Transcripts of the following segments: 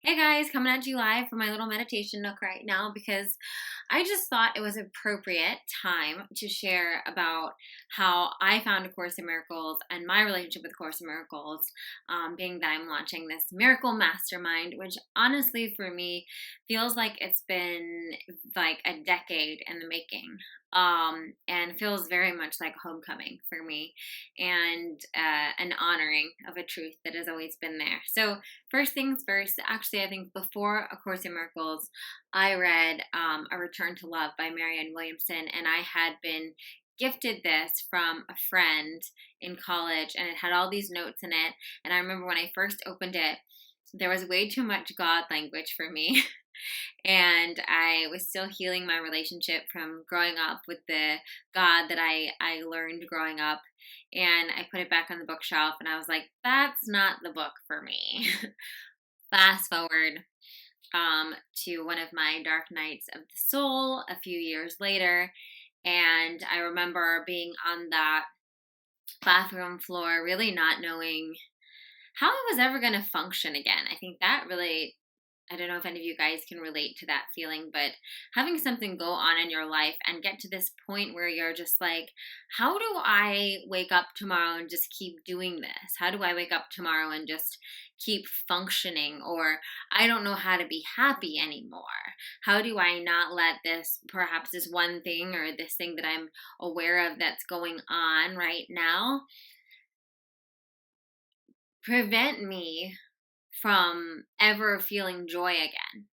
Hey guys, coming at you live for my little meditation nook right now because I just thought it was appropriate time to share about how I found A Course in Miracles and my relationship with A Course in Miracles, being that I'm launching this Miracle Mastermind, which honestly for me feels like it's been like a decade in the making. And feels very much like homecoming for me and an honoring of a truth that has always been there. So, first things first, actually, I think before A Course in Miracles, I read A Return to Love by Marianne Williamson, and I had been gifted this from a friend in college, and it had all these notes in it. And I remember when I first opened it, there was way too much God language for me. And I was still healing my relationship from growing up with the God that I learned growing up. And I put it back on the bookshelf, and I was like, that's not the book for me. Fast forward to one of my dark nights of the soul a few years later. And I remember being on that bathroom floor, really not knowing how I was ever going to function again. I think that really, I don't know if any of you guys can relate to that feeling, but having something go on in your life and get to this point where you're just like, how do I wake up tomorrow and just keep doing this? How do I wake up tomorrow and just keep functioning? Or I don't know how to be happy anymore. How do I not let this, perhaps this one thing or this thing that I'm aware of that's going on right now, prevent me from ever feeling joy again?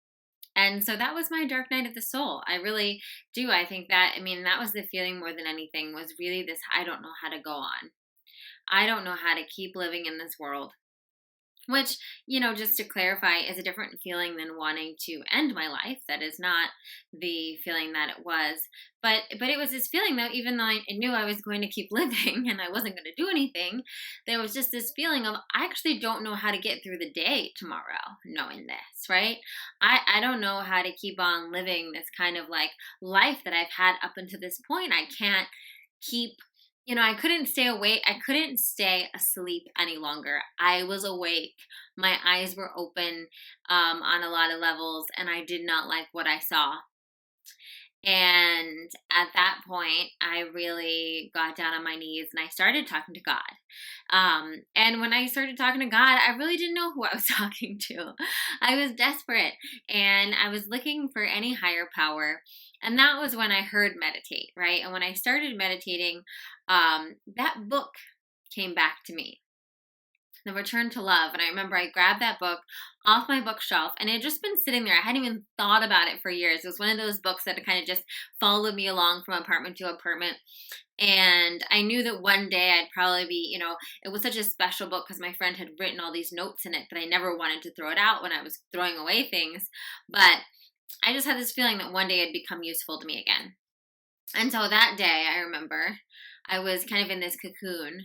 And so that was my dark night of the soul. I really do. I think that, I mean, that was the feeling more than anything, was really this: I don't know how to go on. I don't know how to keep living in this world. Which, just to clarify, is a different feeling than wanting to end my life. That is not the feeling that it was. But it was this feeling, though, even though I knew I was going to keep living and I wasn't going to do anything, there was just this feeling of, I actually don't know how to get through the day tomorrow knowing this, right? I don't know how to keep on living this kind of like life that I've had up until this point. I can't keep, I couldn't stay awake. I couldn't stay asleep any longer. I was awake. My eyes were open on a lot of levels, and I did not like what I saw. And at that point, I really got down on my knees and I started talking to God. And when I started talking to God, I really didn't know who I was talking to. I was desperate and I was looking for any higher power. And that was when I heard meditate, right? And when I started meditating, that book came back to me, The Return to Love. And I remember I grabbed that book off my bookshelf, and it had just been sitting there. I hadn't even thought about it for years. It was one of those books that kind of just followed me along from apartment to apartment. And I knew that one day I'd probably be, it was such a special book because my friend had written all these notes in it that I never wanted to throw it out when I was throwing away things. But I just had this feeling that one day it'd become useful to me again. And so that day, I remember I was kind of in this cocoon,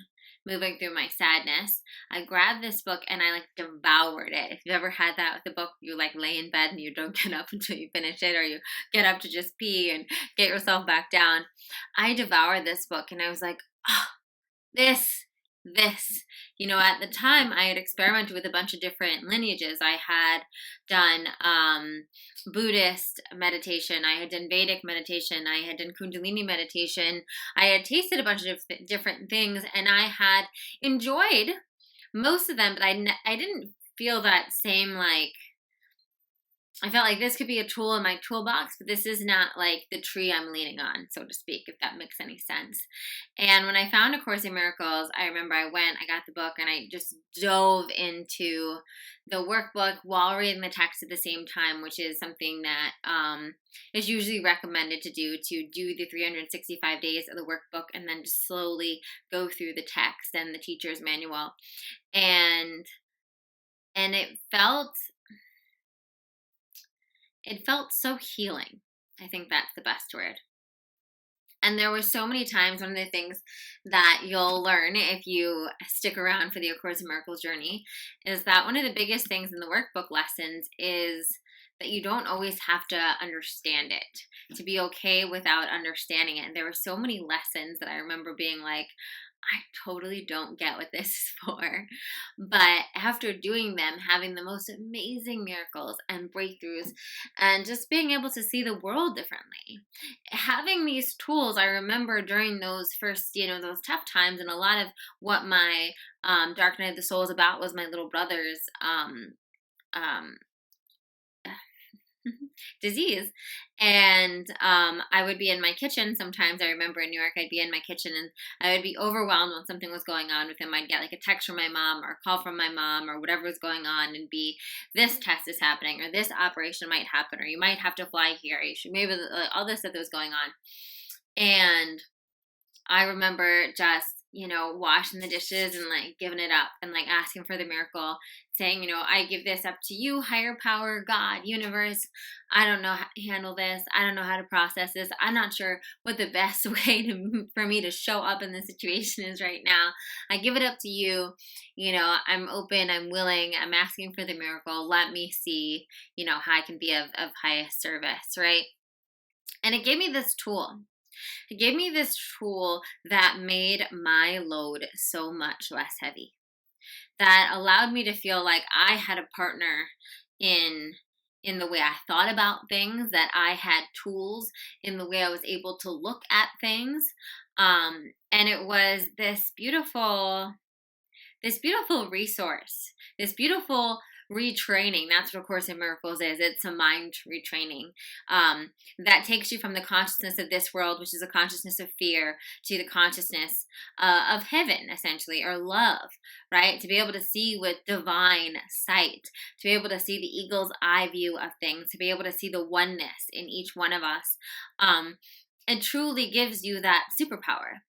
moving through my sadness. I grabbed this book and I like devoured it. If you've ever had that with a book, you like lay in bed and you don't get up until you finish it, or you get up to just pee and get yourself back down. I devoured this book and I was like, oh, this. At the time I had experimented with a bunch of different lineages. I had done Buddhist meditation, I had done Vedic meditation, I had done Kundalini meditation. I had tasted a bunch of different things and I had enjoyed most of them, but I didn't feel that same, like, I felt like this could be a tool in my toolbox, but this is not like the tree I'm leaning on, so to speak, if that makes any sense. And when I found A Course in Miracles, I remember I got the book, and I just dove into the workbook while reading the text at the same time, which is something that is usually recommended to do the 365 days of the workbook and then just slowly go through the text and the teacher's manual. And it felt so healing. I think that's the best word. And there were so many times, one of the things that you'll learn if you stick around for the A Course in Miracles journey is that one of the biggest things in the workbook lessons is that you don't always have to understand it, to be okay without understanding it. And there were so many lessons that I remember being like, I totally don't get what this is for. But after doing them, having the most amazing miracles and breakthroughs, and just being able to see the world differently. Having these tools, I remember during those first, those tough times, and a lot of what my Dark Night of the Soul was about was my little brother's um, disease. And I would be in my kitchen sometimes. I remember in New York, I'd be in my kitchen and I would be overwhelmed when something was going on with him. I'd get like a text from my mom or a call from my mom or whatever was going on, and be, this test is happening, or this operation might happen, or you might have to fly here. You should maybe, all this stuff that was going on. And I remember just, washing the dishes and like giving it up and like asking for the miracle, saying, I give this up to you, higher power, God, universe. I don't know how to handle this. I don't know how to process this. I'm not sure what the best way for me to show up in this situation is right now. I give it up to you. I'm open, I'm willing, I'm asking for the miracle. Let me see, how I can be of highest service, right? And it gave me this tool. It gave me this tool that made my load so much less heavy, that allowed me to feel like I had a partner in the way I thought about things, that I had tools in the way I was able to look at things. And it was this beautiful resource, this beautiful retraining. That's what A Course in Miracles is. It's a mind retraining that takes you from the consciousness of this world, which is a consciousness of fear, to the consciousness of heaven, essentially, or love, right? To be able to see with divine sight, to be able to see the eagle's eye view of things, to be able to see the oneness in each one of us. It truly gives you that superpower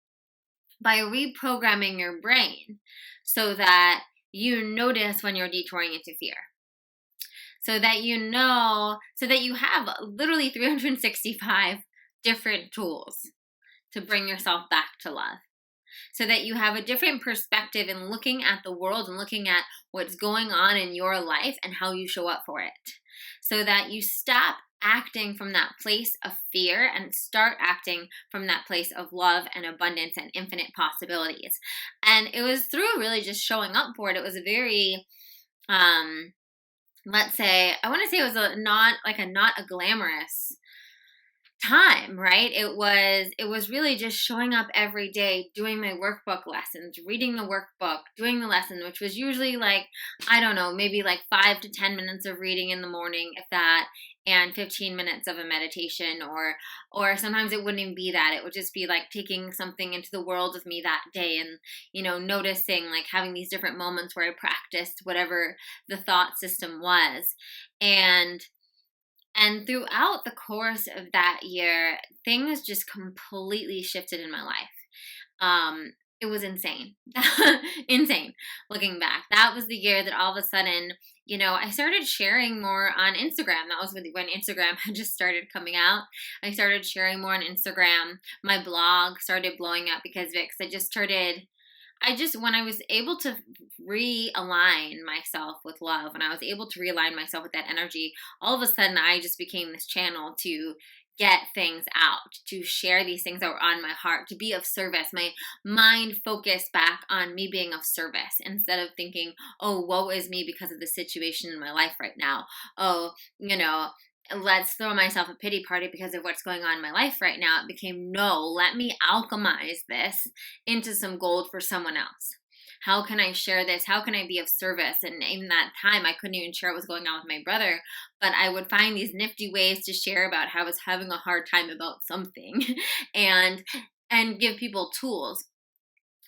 by reprogramming your brain so that you notice when you're detouring into fear. So that you have literally 365 different tools to bring yourself back to love. So that you have a different perspective in looking at the world and looking at what's going on in your life and how you show up for it. So that you stop acting from that place of fear and start acting from that place of love and abundance and infinite possibilities. And it was through really just showing up for it. It was a very, let's say, I want to say it was not a glamorous time, right? It was really just showing up every day, doing my workbook lessons, reading the workbook, doing the lesson, which was usually like, I don't know, maybe like 5 to 10 minutes of reading in the morning, if that, and 15 minutes of a meditation, or sometimes it wouldn't even be that. It would just be like taking something into the world with me that day, and noticing, like having these different moments where I practiced whatever the thought system was. And throughout the course of that year, things just completely shifted in my life. It was insane. Insane looking back. That was the year that all of a sudden, I started sharing more on Instagram. That was when Instagram had just started coming out. I started sharing more on Instagram. My blog started blowing up because of it, when I was able to realign myself with love, when I was able to realign myself with that energy, all of a sudden I just became this channel to get things out, to share these things that were on my heart, to be of service. My mind focused back on me being of service instead of thinking, oh, woe is me because of the situation in my life right now. Oh, let's throw myself a pity party because of what's going on in my life right now. It became, no, let me alchemize this into some gold for someone else. How can I share this? How can I be of service? And in that time, I couldn't even share what was going on with my brother, but I would find these nifty ways to share about how I was having a hard time about something and give people tools.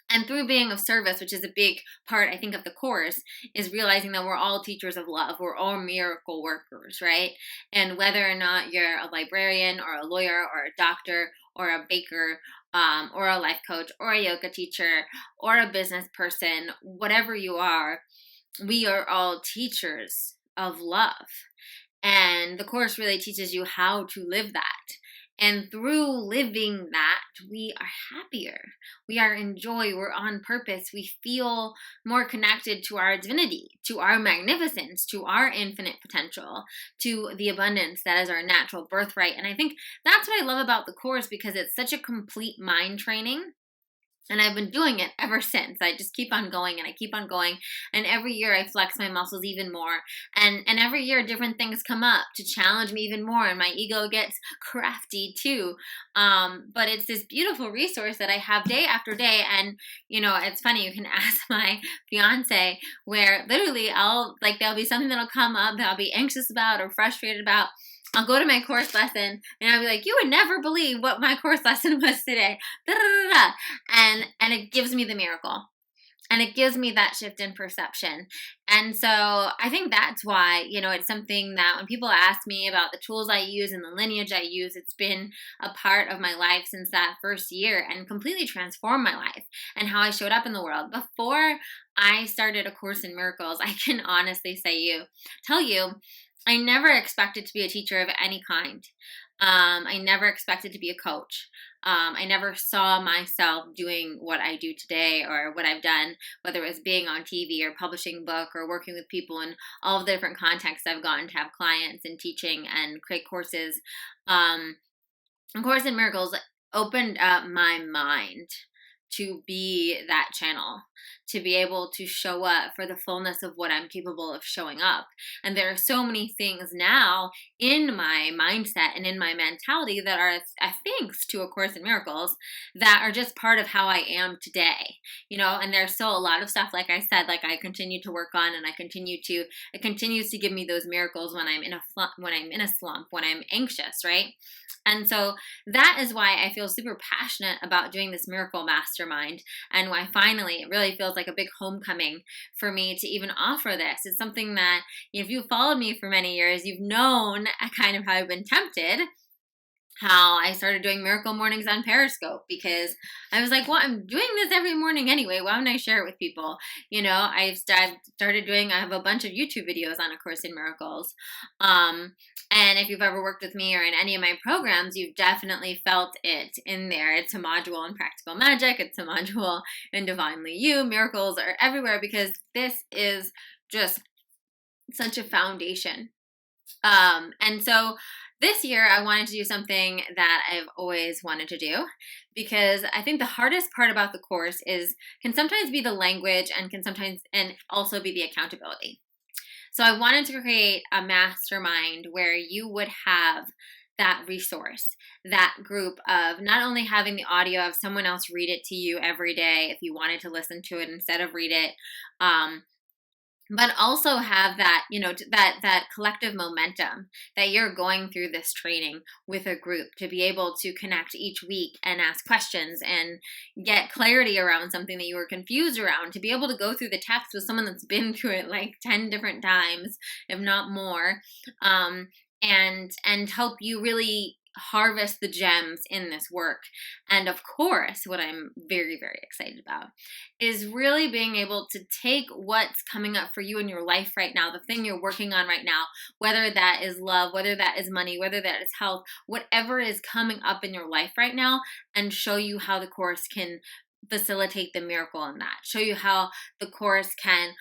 And through being of service, which is a big part, I think, of the course, is realizing that we're all teachers of love. We're all miracle workers, right? And whether or not you're a librarian or a lawyer or a doctor or a baker or a life coach or a yoga teacher or a business person, whatever you are, we are all teachers of love. And the course really teaches you how to live that. And through living that, we are happier. We are in joy. We're on purpose. We feel more connected to our divinity, to our magnificence, to our infinite potential, to the abundance that is our natural birthright. And I think that's what I love about the course, because it's such a complete mind training. And I've been doing it ever since. I just keep on going and I keep on going. And every year I flex my muscles even more. And every year different things come up to challenge me even more. And my ego gets crafty too. But it's this beautiful resource that I have day after day. And, it's funny, you can ask my fiance, where literally there'll be something that'll come up that I'll be anxious about or frustrated about. I'll go to my course lesson and I'll be like, you would never believe what my course lesson was today. Da, da, da, da. And it gives me the miracle. And it gives me that shift in perception. And so I think that's why, it's something that when people ask me about the tools I use and the lineage I use, it's been a part of my life since that first year and completely transformed my life and how I showed up in the world. Before I started A Course in Miracles, I can honestly tell you, I never expected to be a teacher of any kind. I never expected to be a coach. I never saw myself doing what I do today or what I've done, whether it was being on TV or publishing a book or working with people in all of the different contexts I've gotten to have clients and teaching and create courses. A Course in Miracles opened up my mind to be that channel, to be able to show up for the fullness of what I'm capable of showing up. And there are so many things now in my mindset and in my mentality that are thanks to A Course in Miracles that are just part of how I am today, and there's still a lot of stuff, like I said, like I continue to work on, and it continues to give me those miracles when I'm in a slump, when I'm anxious, right? And so that is why I feel super passionate about doing this Miracle Mastermind, and why finally it really feels like a big homecoming for me to even offer this. It's something that, if you've followed me for many years, you've known kind of how I've been tempted, how I started doing Miracle Mornings on Periscope, because I was like, well, I'm doing this every morning anyway. Why wouldn't I share it with people? I have a bunch of YouTube videos on A Course in Miracles. And if you've ever worked with me or in any of my programs, you've definitely felt it in there. It's a module in Practical Magic. It's a module in Divinely You. Miracles are everywhere because this is just such a foundation. And so this year, I wanted to do something that I've always wanted to do, because I think the hardest part about the course can sometimes be the language and also be the accountability. So I wanted to create a mastermind where you would have that resource, that group of not only having the audio of someone else read it to you every day if you wanted to listen to it instead of read it, but also have that, that collective momentum that you're going through this training with a group, to be able to connect each week and ask questions and get clarity around something that you were confused around, to be able to go through the text with someone that's been through it like 10 different times, if not more, and help you really harvest the gems in this work. And of course, what I'm very, very excited about is really being able to take what's coming up for you in your life right now, the thing you're working on right now, whether that is love, whether that is money, whether that is health, whatever is coming up in your life right now, and show you how the course can facilitate the miracle in that, show you how the course can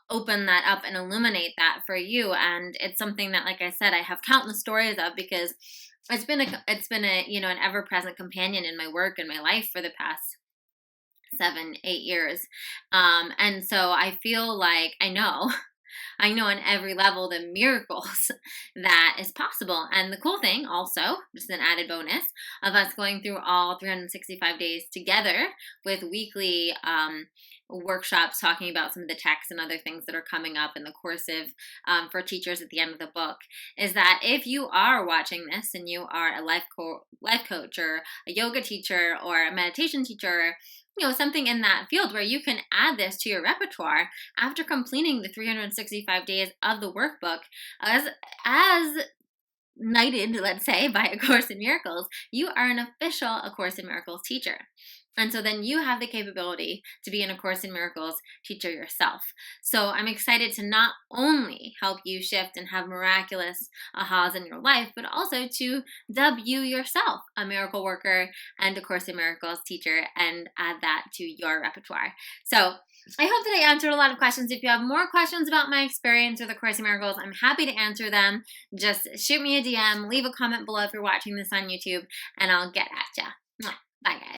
open that up and illuminate that for you. And it's something that, like I said, I have countless stories of, because it's been an ever-present companion in my work and my life for the past 7-8 years. And so I feel like I know on every level the miracles that is possible. And the cool thing also, just an added bonus, of us going through all 365 days together with weekly workshops talking about some of the texts and other things that are coming up in the coursive for teachers at the end of the book, is that if you are watching this and you are a life coach or a yoga teacher or a meditation teacher, something in that field where you can add this to your repertoire after completing the 365 days of the workbook, as knighted, let's say, by A Course in Miracles, you are an official A Course in Miracles teacher. And so then you have the capability to be an A Course in Miracles teacher yourself. So I'm excited to not only help you shift and have miraculous ahas in your life, but also to dub you yourself a miracle worker and A Course in Miracles teacher, and add that to your repertoire. So I hope that I answered a lot of questions. If you have more questions about my experience with A Course in Miracles, I'm happy to answer them. Just shoot me a DM, leave a comment below if you're watching this on YouTube, and I'll get at ya. Bye, guys.